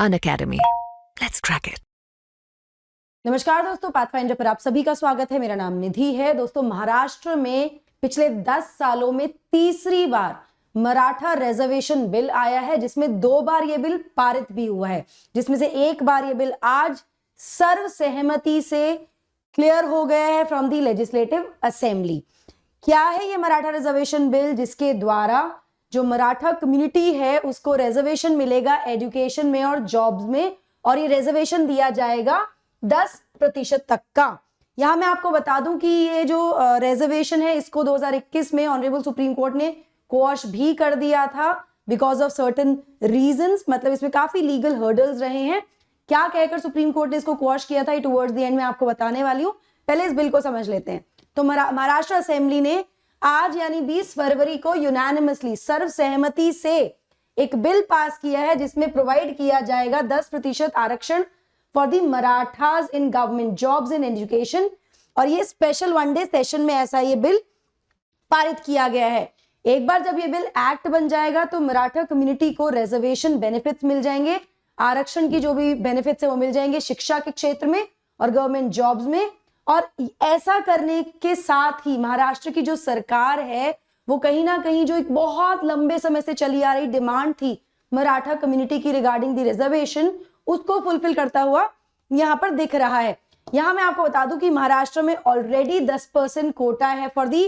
Unacademy. Let's crack it. नमस्कार दोस्तों, pathfinder पर आप सभी का स्वागत है। मेरा नाम निधि है। दोस्तों, महाराष्ट्र में पिछले 10 सालों में तीसरी बार मराठा रिजर्वेशन बिल आया है, जिसमें 2 बार ये बिल पारित भी हुआ है, जिसमें से एक बार ये बिल आज सर्वसहमति से क्लियर हो गया है फ्रॉम दी लेजिस्लेटिव असेंबली। क्या है ये मराठा रिजर्वेशन बिल? जिसके द्वारा जो मराठा कम्युनिटी है उसको रिजर्वेशन मिलेगा एजुकेशन में और जॉब्स में, और ये रिजर्वेशन दिया जाएगा 10% तक का। यहां मैं आपको बता दूं कि ये जो रिजर्वेशन है इसको 2021 में ऑनरेबल सुप्रीम कोर्ट ने क्वॉश भी कर दिया था बिकॉज ऑफ सर्टेन रीजंस। मतलब इसमें काफी लीगल हर्डल्स रहे हैं। क्या कहकर सुप्रीम कोर्ट ने इसको क्वॉश किया था, ये टुवर्ड्स द एंड में आपको बताने वाली हूं। पहले इस बिल को समझ लेते हैं। तो महाराष्ट्र असेंबली ने आज यानी 20 फरवरी को यूनानिमसली सर्वसहमति से एक बिल पास किया है, जिसमें प्रोवाइड किया जाएगा 10% आरक्षण for the Marathas in government jobs in education. और ये स्पेशल 1 डे सेशन में ऐसा ये बिल पारित किया गया है। एक बार जब ये बिल एक्ट बन जाएगा तो मराठा कम्युनिटी को रिजर्वेशन बेनिफिट्स मिल जाएंगे, आरक्षण की जो भी बेनिफिट्स है वो मिल जाएंगे शिक्षा के क्षेत्र में और गवर्नमेंट जॉब्स में। और ऐसा करने के साथ ही महाराष्ट्र की जो सरकार है वो कहीं ना कहीं जो एक बहुत लंबे समय से चली आ रही डिमांड थी मराठा कम्युनिटी की रिगार्डिंग दी रिजर्वेशन, उसको फुलफिल करता हुआ यहां पर दिख रहा है। यहां मैं आपको बता दूं कि महाराष्ट्र में ऑलरेडी 10% कोटा है फॉर दी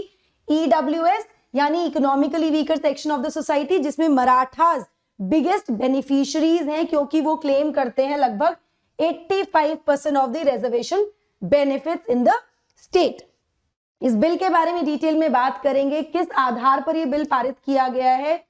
ईडब्ल्यूएस यानी economically weaker section of the society, जिसमें मराठाज बिगेस्ट बेनिफिशियरीज हैं, क्योंकि वो क्लेम करते हैं लगभग 85% of the reservation benefits in the state. इस बिल के बारे में डिटेल में बात करेंगे, किस आधार पर यह बिल पारित किया गया है।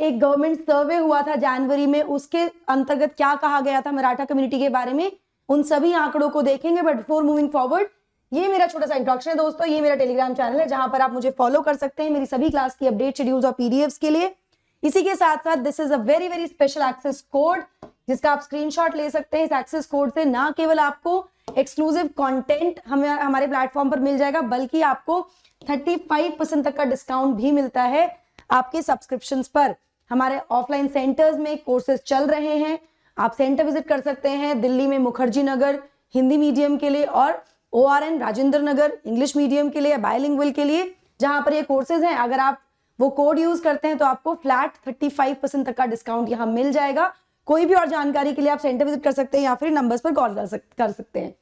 एक गवर्नमेंट सर्वे हुआ था जनवरी में, उसके अंतर्गत क्या कहा गया था मराठा कम्युनिटी के बारे में, उन सभी आंकड़ों को देखेंगे। बट बिफोर मूविंग फॉरवर्ड, ये मेरा छोटा सा इंट्रोडक्शन है दोस्तों। ये मेरा टेलीग्राम चैनल है जहां पर आप मुझे फॉलो कर सकते हैं मेरी सभी क्लास की अपडेट शेड्यूल्स और पीडीएफ्स के लिए। इसी के साथ साथ this is a very very special access code, जिसका आप स्क्रीनशॉट ले सकते हैं। इस एक्सेस कोड से ना केवल आपको एक्सक्लूसिव कंटेंट हमारे प्लेटफॉर्म पर मिल जाएगा, बल्कि आपको 35% तक का डिस्काउंट भी मिलता है आपके सब्सक्रिप्शंस पर। हमारे ऑफलाइन सेंटर्स में कोर्सेज चल रहे हैं, आप सेंटर विजिट कर सकते हैं। दिल्ली में मुखर्जी नगर हिंदी मीडियम के लिए और ORN Rajendra Nagar English medium के लिए, बायलिंगुअल के लिए, जहां पर ये कोर्सेज हैं। अगर आप वो कोड यूज करते हैं तो आपको फ्लैट 35% तक का डिस्काउंट यहाँ मिल जाएगा। कोई भी और जानकारी के लिए आप सेंटर विजिट कर सकते हैं या फिर नंबर्स पर कॉल कर सकते हैं।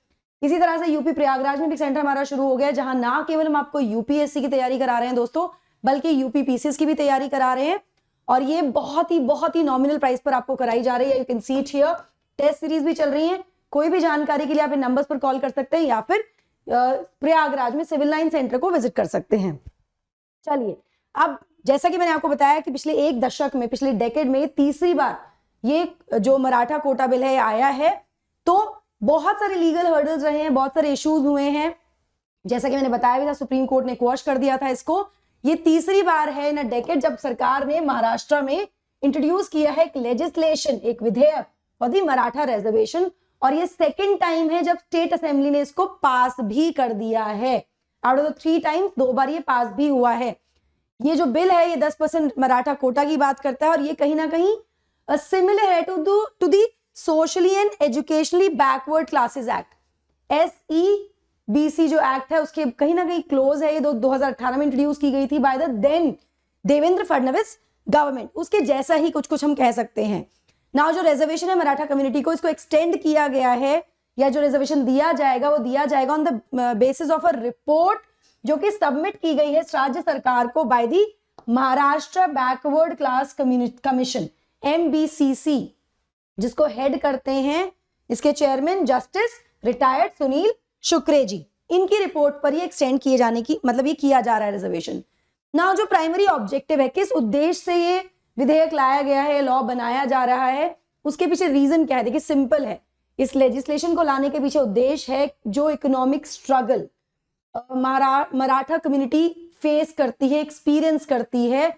इसी तरह से यूपी प्रयागराज में भी सेंटर हमारा शुरू हो गया है, जहां ना केवल हम आपको यूपीएससी की तैयारी करा रहे हैं दोस्तों, बल्कि यूपी पीसीएस की भी तैयारी करा रहे हैं। और ये बहुत ही नॉमिनल प्राइस पर आपको कराई जा रही है। You can see it here. Test series भी चल रही है। कोई भी जानकारी के लिए आप इन नंबर्स पर कॉल कर सकते हैं या फिर प्रयागराज में सिविल लाइन सेंटर को विजिट कर सकते हैं। चलिए, अब जैसा कि मैंने आपको बताया कि पिछले एक दशक में, पिछले डेकेड में तीसरी बार ये जो मराठा कोटा बिल है आया है, तो बहुत सारे लीगल हर्डल्स रहे हैं, बहुत सारे इश्यूज हुए हैं। जैसा कि मैंने बताया भी था, सुप्रीम कोर्ट ने क्वॉश कर दिया था इसको। ये तीसरी बार है इन अ डेकेड जब सरकार ने महाराष्ट्र में इंट्रोड्यूस किया है एक लेजिस्लेशन, एक विधेयक फॉर दी मराठा रिजर्वेशन। और ये सेकेंड टाइम है जब स्टेट असेंबली ने इसको पास भी कर दिया है। आउट ऑफ द 3 टाइम्स 2 बार ये पास भी हुआ है। ये जो बिल है ये 10% मराठा कोटा की बात करता है, और ये कहीं ना कहीं सिमिलर है to the socially and educationally backward classes act, SEBC जो एक्ट है उसके कहीं ना कहीं क्लोज है। ये 2018 में इंट्रोड्यूस की गई थी by the then Devendra Fadnavis government. उसके जैसा ही कुछ हम कह सकते हैं। नाउ जो रिजर्वेशन है मराठा कम्युनिटी को, इसको एक्सटेंड किया गया है, या जो रिजर्वेशन दिया जाएगा वो दिया जाएगा on the basis of a report जो कि सबमिट की गई है राज्य सरकार को by the Maharashtra backward class commission MBCC, जिसको हेड करते हैं इसके चेयरमैन जस्टिस रिटायर्ड सुनील शुक्रे जी। इनकी रिपोर्ट पर ये एक्सटेंड किए जाने की मतलब ये किया जा रहा है रिजर्वेशन। नाउ जो प्राइमरी ऑब्जेक्टिव है, किस उद्देश्य से ये विधेयक लाया गया है, लॉ बनाया जा रहा है, उसके पीछे रीजन क्या है? देखिए, सिंपल है। इस लेजिस्लेशन को लाने के पीछे उद्देश्य है जो economic struggle Maratha community face करती है, एक्सपीरियंस करती है,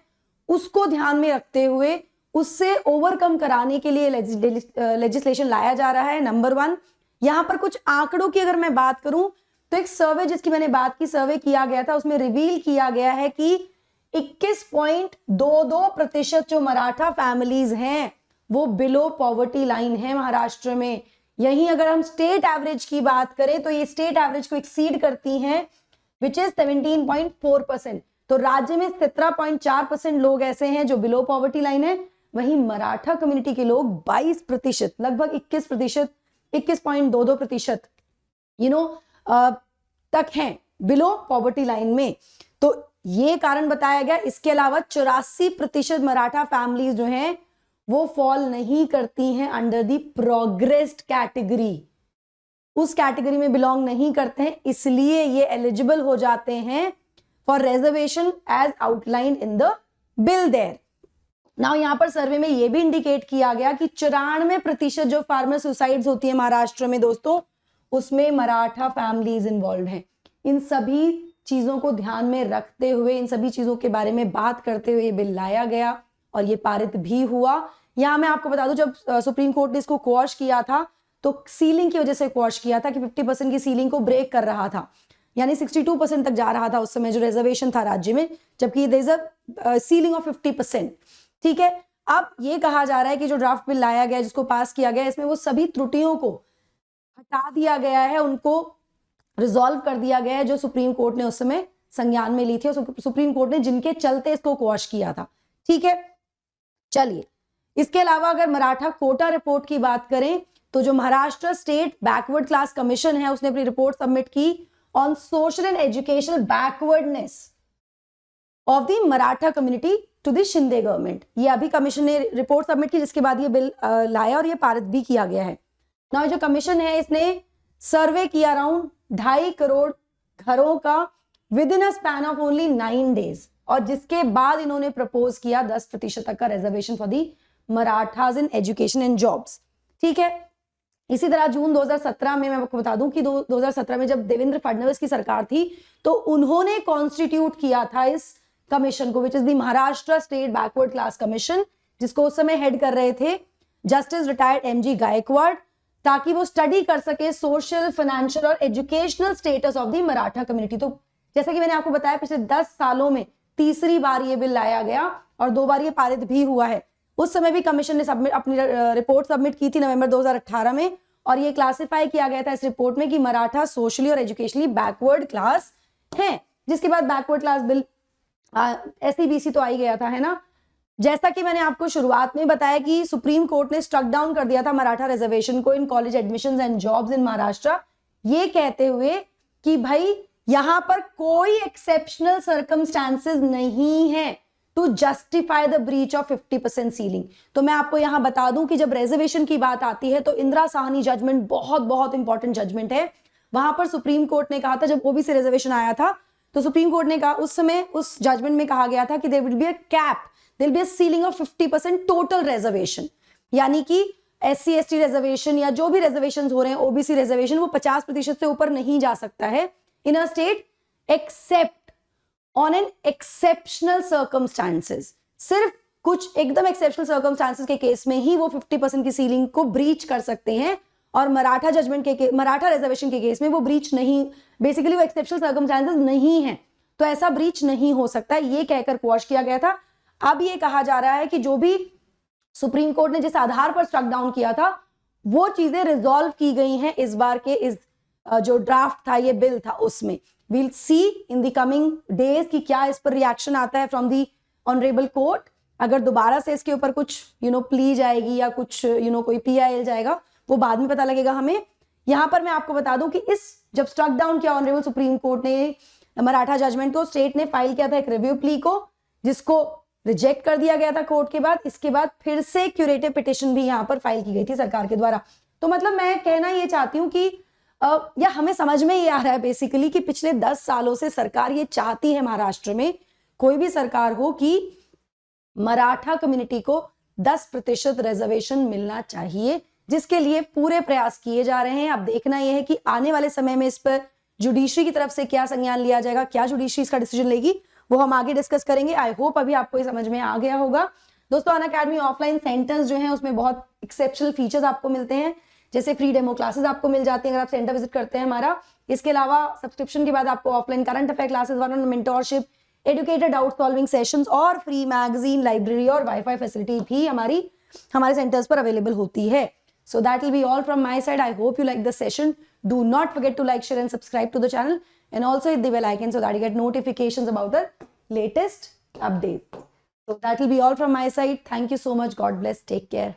उसको ध्यान में रखते हुए उससे ओवरकम कराने के लिए लेजिस्लेशन लाया जा रहा है। नंबर 1, यहां पर कुछ आंकड़ों की अगर मैं बात करूं तो एक सर्वे जिसकी मैंने बात की, सर्वे किया गया था, उसमें रिवील किया गया है कि 21.22% जो मराठा फैमिलीज हैं वो बिलो पॉवर्टी लाइन है महाराष्ट्र में। यहीं अगर हम स्टेट एवरेज की बात करें तो ये स्टेट एवरेज को एक्सीड करती हैं, विच इज 17.4%। तो राज्य में 17.4% लोग ऐसे हैं जो बिलो पॉवर्टी लाइन है। वहीं मराठा कम्युनिटी के लोग 22%, लगभग 21%, 21.22% तक हैं बिलो पॉवर्टी लाइन में। तो ये कारण बताया गया। इसके अलावा 84% मराठा फैमिलीज जो हैं वो फॉल नहीं करती हैं अंडर दी प्रोग्रेस्ड कैटेगरी, उस कैटेगरी में बिलोंग नहीं करते हैं, इसलिए ये एलिजिबल हो जाते हैं for reservation as outline in the bill there. Now यहां पर सर्वे में ये भी इंडिकेट किया गया कि 94% जो फार्मर सुसाइड्स होती है महाराष्ट्र में दोस्तों, उसमें मराठा फैमिलीज इन्वॉल्व हैं। इन सभी चीजों को ध्यान में रखते हुए, इन सभी चीजों के बारे में बात करते हुए ये बिल लाया गया और ये पारित भी हुआ। यहां मैं आपको बता दूं, जब सुप्रीम कोर्ट ने इसको क्वॉश किया था तो सीलिंग की वजह से क्वॉश किया था कि 50% की सीलिंग को ब्रेक कर रहा था, यानी 62% तक जा रहा था उस समय जो रिजर्वेशन था राज्य में, जबकि there is a ceiling of 50%। ठीक है, अब ये कहा जा रहा है कि जो ड्राफ्ट बिल लाया गया, जिसको पास किया गया, इसमें वो सभी त्रुटियों को हटा दिया गया है, उनको रिजॉल्व कर दिया गया है जो सुप्रीम कोर्ट ने उस समय संज्ञान में ली थी और सुप्रीम कोर्ट ने जिनके चलते इसको क्वॉश किया था। ठीक है, चलिए इसके अलावा अगर मराठा कोटा रिपोर्ट की बात करें तो जो Maharashtra state backward class commission है उसने अपनी रिपोर्ट सबमिट की on social and educational backwardness of the Maratha community to the Shinde government. ये अभी कमीशन ने रिपोर्ट सबमिट की, जिसके बाद ये बिल लाया और ये पारित भी किया गया है। ना जो कमीशन है इसने सर्वे किया अराउंड 2.5 करोड़ घरों का with in a span of only 9 days, और जिसके बाद इन्होंने प्रपोज किया 10% तक का reservation for the Marathas in education and jobs. ठीक है, इसी तरह जून 2017 में मैं आपको बता दूं कि 2017 में जब देवेंद्र फडणवीस की सरकार थी तो उन्होंने कॉन्स्टिट्यूट किया था इस कमीशन को, which is the Maharashtra state backward class commission, जिसको उस समय हेड कर रहे थे जस्टिस रिटायर्ड MG गायकवाड़, ताकि वो स्टडी कर सके सोशल, फाइनेंशियल और educational status of the Maratha community. तो जैसा कि मैंने आपको बताया, पिछले 10 सालों में तीसरी बार ये बिल लाया गया और 2 बार ये पारित भी हुआ है। उस समय भी कमीशन ने अपनी रिपोर्ट सबमिट की थी नवंबर 2018 में, और ये क्लासिफाई किया गया था इस रिपोर्ट में कि मराठा सोशली और एजुकेशनली बैकवर्ड क्लास है। जिसके बाद बैकवर्ड क्लास बिल SCBC तो आई गया था, है ना। जैसा कि मैंने आपको शुरुआत में बताया कि सुप्रीम कोर्ट ने स्ट्रक डाउन कर दिया था मराठा रिजर्वेशन को in college admissions and jobs in Maharashtra, ये कहते हुए कि भाई यहां पर कोई एक्सेप्शनल सर्कमस्टांसेस नहीं है to justify the breach of 50% ceiling. तो मैं आपको यहां बता दूं कि जब रिजर्वेशन की बात आती है तो इंदिरा साहनी जजमेंट बहुत बहुत इंपॉर्टेंट जजमेंट है। वहां पर सुप्रीम कोर्ट ने कहा था, जब ओबीसी रिजर्वेशन आया था तो सुप्रीम कोर्ट ने कहा, उस समय उस जजमेंट में कहा गया था कि there will be a cap, there will be a ceiling of 50% total reservation, यानी कि SC ST रिजर्वेशन या जो भी रिजर्वेशन हो रहे हैं, ओबीसी रिजर्वेशन, वो 50% से ऊपर नहीं जा सकता है in a state except on an exceptional circumstances. सिर्फ कुछ एकदम एक्सेप्शनल सर्कमस्टांसेस के केस में ही वो 50% की सीलिंग को ब्रीच कर सकते हैं, और मराठा मराठा रिजर्वेशन के केस में वो ब्रीच नहीं, बेसिकली वो एक्सेप्शनल सर्कमस्टांसेस नहीं है, तो ऐसा ब्रीच नहीं हो सकता, ये कहकर क्वॉश किया गया था। अब ये कहा जा रहा है कि जो भी सुप्रीम कोर्ट ने जिस आधार पर स्ट्रक डाउन किया था वो चीजें रिजॉल्व की गई हैं इस बार के इस जो ड्राफ्ट था, ये बिल था, उसमें we'll see in the coming days कि क्या इस पर रिएक्शन आता है फ्रॉम दी ऑनरेबल कोर्ट। अगर दोबारा से इसके ऊपर कुछ प्ली जाएगी या कुछ कोई PIL जाएगा, वो बाद में पता लगेगा हमें। यहां पर मैं आपको बता दूं कि इस जब स्ट्रक डाउन किया ऑनरेबल सुप्रीम कोर्ट ने मराठा जजमेंट को, स्टेट ने फाइल किया था एक रिव्यू प्ली को, जिसको रिजेक्ट कर दिया गया था कोर्ट के बाद। इसके बाद फिर से क्यूरेटिव पिटिशन भी यहां पर फाइल की गई थी सरकार के द्वारा। तो मतलब मैं कहना ये चाहती हूं कि या हमें समझ में ये आ रहा है बेसिकली कि पिछले 10 सालों से सरकार ये चाहती है, महाराष्ट्र में कोई भी सरकार हो, कि मराठा कम्युनिटी को 10% रिजर्वेशन मिलना चाहिए, जिसके लिए पूरे प्रयास किए जा रहे हैं। अब देखना यह है कि आने वाले समय में इस पर जुडिशरी की तरफ से क्या संज्ञान लिया जाएगा, क्या जुडिशरी इसका डिसीजन लेगी, वो हम आगे डिस्कस करेंगे। आई होप अभी आपको ये समझ में आ गया होगा। दोस्तों, अनअकैडमी ऑफलाइन सेंटर्स जो हैं उसमें बहुत एक्सेप्शनल फीचर्स आपको मिलते हैं, जैसे फ्री डेमो क्लासेस आपको मिल जाती हैं अगर आप सेंटर विजिट करते हैं हमारा। इसके अलावा सब्सक्रिप्शन के बाद आपको offline current affair classes, one on mentorship, educated doubt solving sessions और फ्री मैगजीन, लाइब्रेरी और वाईफाई फैसिलिटी भी हमारी हमारे सेंटर्स पर अवेलेबल होती है. So that will be all from my side. I hope you like the session. Do not forget to like, share and subscribe to the channel, and also hit the bell icon so that you get notifications about the latest updates. So that will be all from my side. Thank you so much. God bless. Take care.